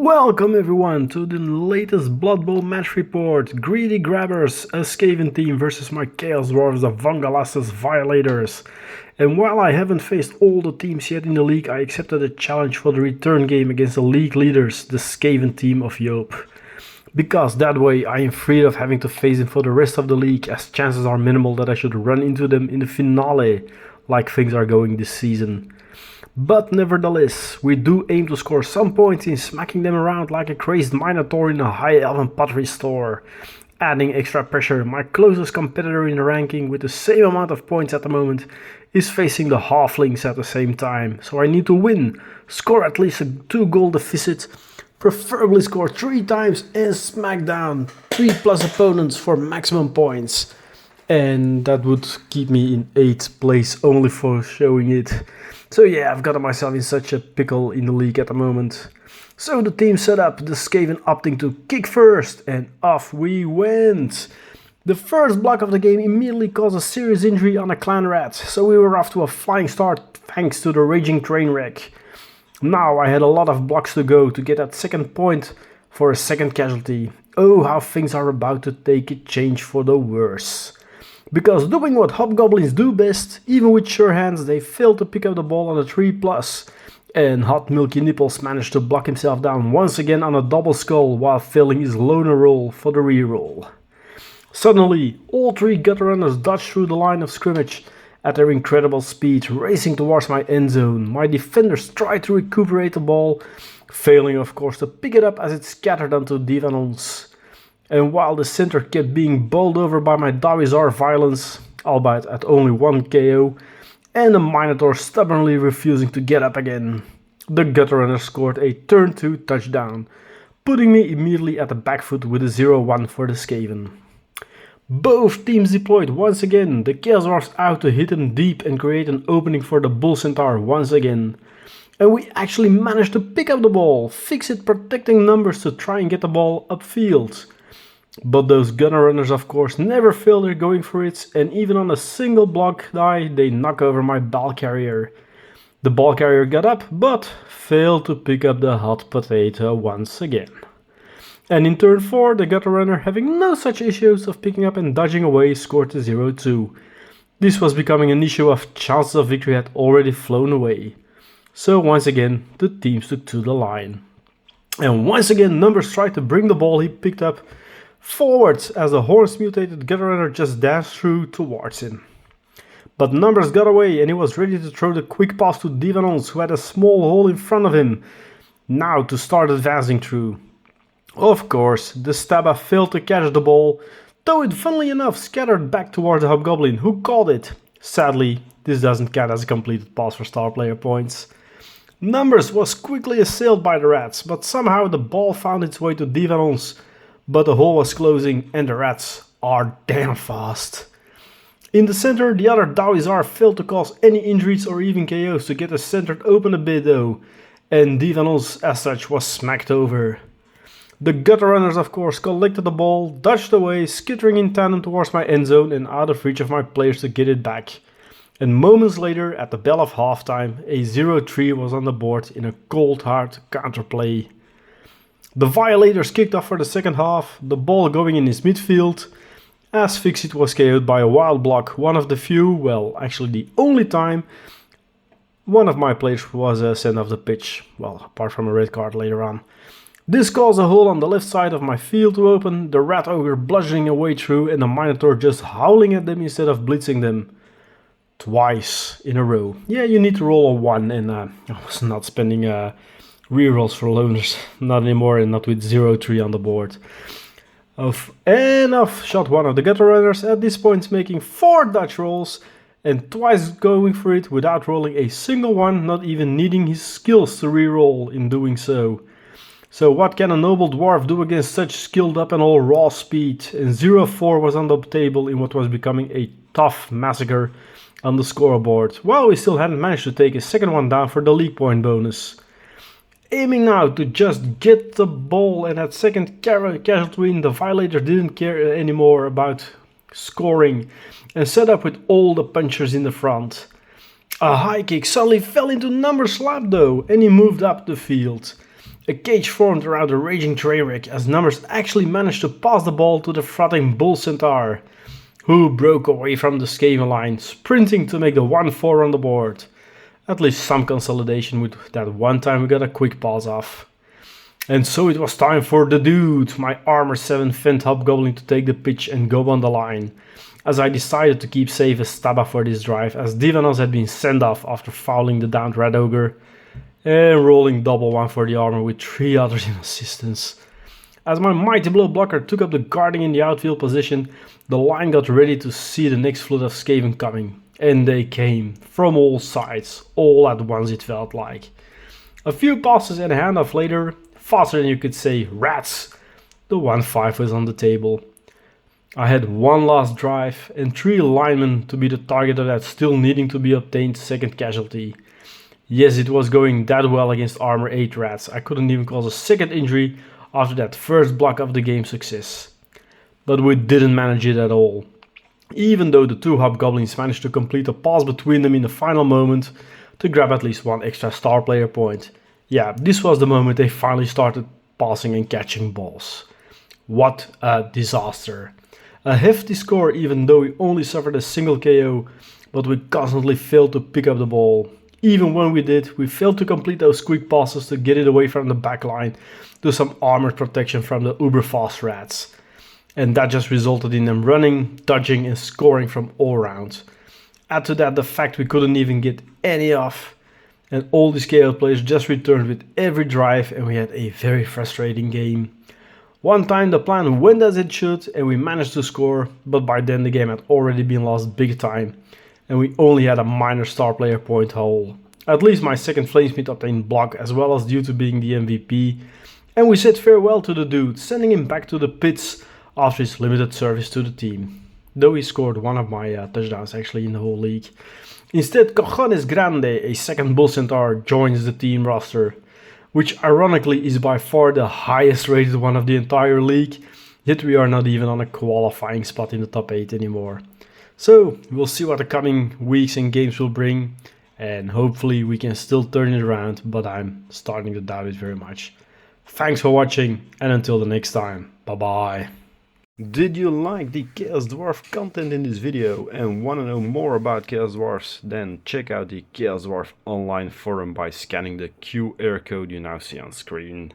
Welcome everyone to the latest Blood Bowl match report. Greedy Grabbers, a Skaven team versus my Chaos Dwarfs, the Vangalas's Violators. And while I haven't faced all the teams yet in the league, I accepted a challenge for the return game against the league leaders, the Skaven team of Joop. Because that way I am free of having to face them for the rest of the league, as chances are minimal that I should run into them in the finale, like things are going this season. But nevertheless, we do aim to score some points in smacking them around like a crazed Minotaur in a high elven pottery store. Adding extra pressure, my closest competitor in the ranking with the same amount of points at the moment is facing the halflings at the same time. So I need to win, score at least a 2-goal deficit, preferably score 3 times and smack down 3+ opponents for maximum points. And that would keep me in 8th place only for showing it. So yeah, I've got myself in such a pickle in the league at the moment. So the team set up, the Skaven opting to kick first, and off we went. The first block of the game immediately caused a serious injury on a clan rat, so we were off to a flying start thanks to the raging train wreck. Now I had a lot of blocks to go to get that second point for a second casualty. Oh, how things are about to take a change for the worse. Because doing what hobgoblins do best, even with sure hands, they failed to pick up the ball on a 3+, and Hot Milky Nipples managed to block himself down once again on a double skull while failing his loner roll for the reroll. Suddenly, all 3 gutter runners dodged through the line of scrimmage at their incredible speed, racing towards my end zone. My defenders tried to recuperate the ball, failing of course to pick it up as it scattered onto Divanons. And while the center kept being bowled over by my Dawizar violence, albeit at only 1 KO, and the Minotaur stubbornly refusing to get up again, the gutter runner scored a turn 2 touchdown, putting me immediately at the back foot with a 0-1 for the Skaven. Both teams deployed once again, the Chaos Dwarfs out to hit them deep and create an opening for the Bull Centaur once again. And we actually managed to pick up the ball, fix it protecting numbers to try and get the ball upfield. But those gunner runners of course never fail their going for it, and even on a single block die they knock over my ball carrier. The ball carrier got up, but failed to pick up the hot potato once again. And in turn 4, the gutter runner, having no such issues of picking up and dodging away, scored a 0-2. This was becoming an issue of chances of victory had already flown away. So once again the teams took to the line. And once again Numbers tried to bring the ball he picked up forwards as the horns mutated gutter runner just danced through towards him. But Numbers got away and he was ready to throw the quick pass to Divanons, who had a small hole in front of him, now to start advancing through. Of course, the Stabba failed to catch the ball, though it funnily enough scattered back towards the Hobgoblin, who caught it. Sadly, this doesn't count as a completed pass for star player points. Numbers was quickly assailed by the rats, but somehow the ball found its way to Divanons. But the hole was closing and the rats are damn fast. In the center, the other Dawizar failed to cause any injuries or even KOs to get the center open a bit though, and Divanons as such was smacked over. The gutter runners of course collected the ball, dodged away, skittering in tandem towards my end zone and out of reach of my players to get it back. And moments later, at the bell of halftime, a 0-3 was on the board in a cold hard counterplay. The Violators kicked off for the second half, the ball going in his midfield, as Fixit was KO'd by a wild block, one of the few, well actually the only time, one of my players was sent off the pitch, well apart from a red card later on. This caused a hole on the left side of my field to open, the Rat Ogre bludgeoning a way through and the Minotaur just howling at them instead of blitzing them. Twice in a row. Yeah, you need to roll a 1 and I was not spending rerolls for loners, not anymore, and not with 0-3 on the board. Off shot one of the gutter runners, at this point making 4 dodge rolls and twice going for it without rolling a single one, not even needing his skills to reroll in doing so. So what can a noble dwarf do against such skilled up and all raw speed? And 0-4 was on the table in what was becoming a tough massacre on the scoreboard, while we still hadn't managed to take a second one down for the league point bonus. Aiming now to just get the ball, and at second casualty win, the Violator didn't care anymore about scoring and set up with all the punchers in the front. A high kick suddenly fell into Numbers' lap though, and he moved up the field. A cage formed around the raging train wreck as numbers actually managed to pass the ball to the fronting Bull Centaur, who broke away from the Skaven line, sprinting to make the 1-4 on the board. At least some consolidation with that one time we got a quick pass off. And so it was time for the dude, my armor 7 Fent Hobgoblin, to take the pitch and go on the line, as I decided to keep safe as Staba for this drive, as Divanos had been sent off after fouling the downed Red Ogre, and rolling double 1 for the armor with 3 others in assistance. As my Mighty Blow blocker took up the guarding in the outfield position, the line got ready to see the next flood of Skaven coming. And they came, from all sides, all at once it felt like. A few passes and a handoff later, faster than you could say rats, the 1-5 was on the table. I had one last drive and 3 linemen to be the target of that still needing to be obtained second casualty. Yes, it was going that well against armor 8 rats. I couldn't even cause a second injury after that first block of the game success. But we didn't manage it at all. Even though the 2 hobgoblins managed to complete a pass between them in the final moment to grab at least 1 extra star player point. Yeah, this was the moment they finally started passing and catching balls. What a disaster. A hefty score even though we only suffered a single KO, but we constantly failed to pick up the ball. Even when we did, we failed to complete those quick passes to get it away from the backline to some armored protection from the uber fast rats. And that just resulted in them running, dodging and scoring from all rounds. Add to that the fact we couldn't even get any off, and all these KO players just returned with every drive, and we had a very frustrating game. One time the plan went as it should and we managed to score, but by then the game had already been lost big time, and we only had a minor star player point haul. At least my second Flamesmith obtained block as well as due to being the MVP, and we said farewell to the dude, sending him back to the pits after his limited service to the team. Though he scored one of my touchdowns actually in the whole league. Instead, Cojones Grande, a second Bull Centaur, joins the team roster, which ironically is by far the highest rated one of the entire league, yet we are not even on a qualifying spot in the top 8 anymore. So we'll see what the coming weeks and games will bring, and hopefully we can still turn it around, but I'm starting to doubt it very much. Thanks for watching, and until the next time, bye bye. Did you like the Chaos Dwarf content in this video and want to know more about Chaos Dwarfs? Then check out the Chaos Dwarf online forum by scanning the QR code you now see on screen.